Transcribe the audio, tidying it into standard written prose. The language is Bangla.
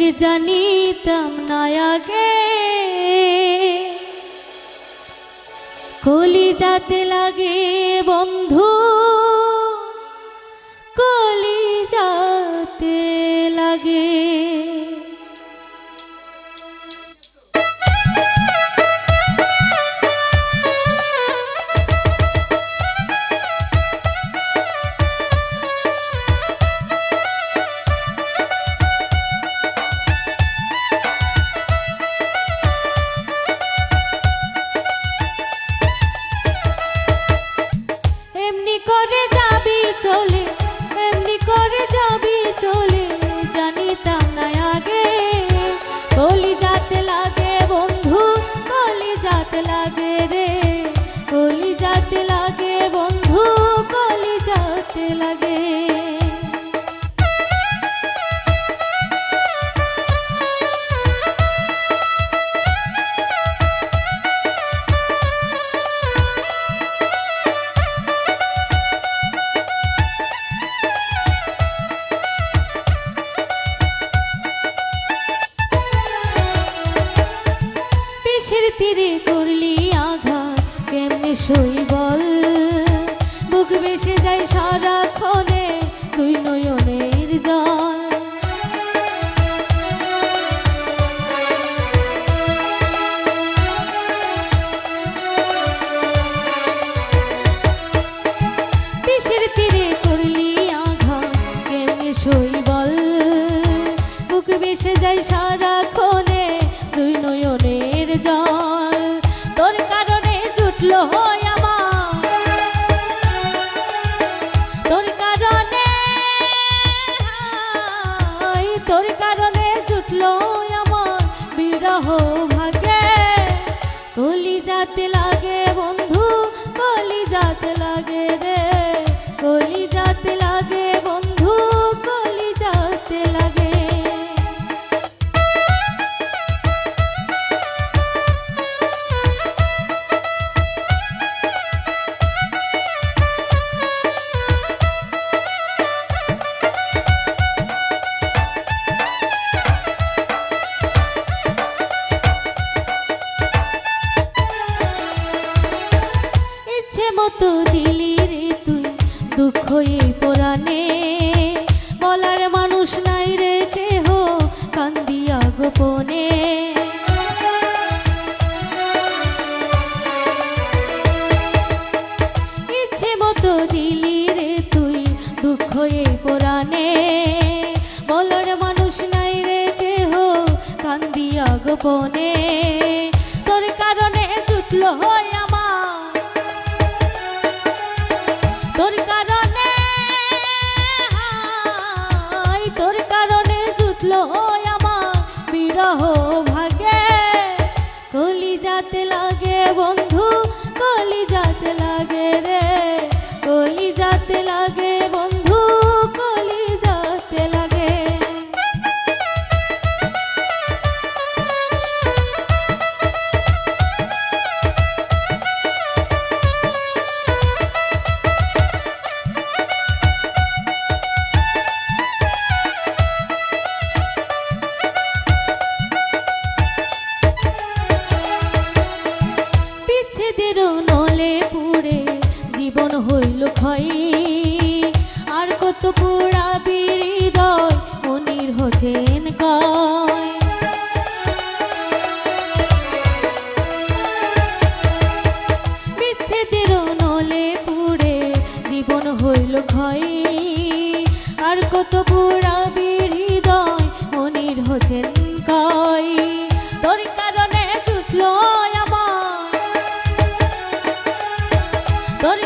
গভীর জানিতাম না আগে, কলিজাতে লাগে বন্ধু, কলিজাতে লাগে। এমনি করে যাবি চলে, এমনি করে যাবি চলে, জানিতাম না আগে, কলিজাতে লাগে বন্ধু, কলিজাতে লাগে রে, কলিজাতে লাগে বন্ধু, কলিজাতে লাগে। তীরে করলি আঘাত কেমনে সই বল, বুক বেসে যায় সারাক্ষণে তুই নয়নের জল। বিষের তীরে করলি আঘাত কেমনে সই বল, বুক বেসে যায় সারাক্ষণে তুই নয়নের জল। তোর কারণে জুটলো হয় আমার, তোর কারণে, তোর কারণে জুটলো আমার বিরহ ভাগে, কলিজাতে লাগে বন্ধু, কলিজাতে লাগে রে, কলিজাতে লাগে বন্ধু, কলিজাতে লাগে। মতো দিলি রে তুই দুঃখ এই পরাণে, বলার মানুষ নাই রে কেহ কান্দিয়া গোপনে। ইচ্ছে মতো দিলি রে তুই দুঃখ এই পরাণে, বলার মানুষ নাই রে কেহ কান্দিয়া গোপনে। তোর কারণে জুটলো হয় আমার, তোর কারণে, তোর কারণে জুটলো আমার বিরহ ভাগে, কলিজাতে লাগে বন্ধু, কলিজাতে লাগে রে, কলিজাতে লাগে বন্ধু, কলিজাতে লাগে। নলে পুড়ে জীবন হইল ক্ষয়, আর কত পুরাবি হৃদয় মনির হোসেন কয়। বিচ্ছেদের নলে পুড়ে জীবন হইল ক্ষয়, আর কত পুরাবি হৃদয় মনির হোসেন কয়। তোর কারণে জুটলো আমার, তোর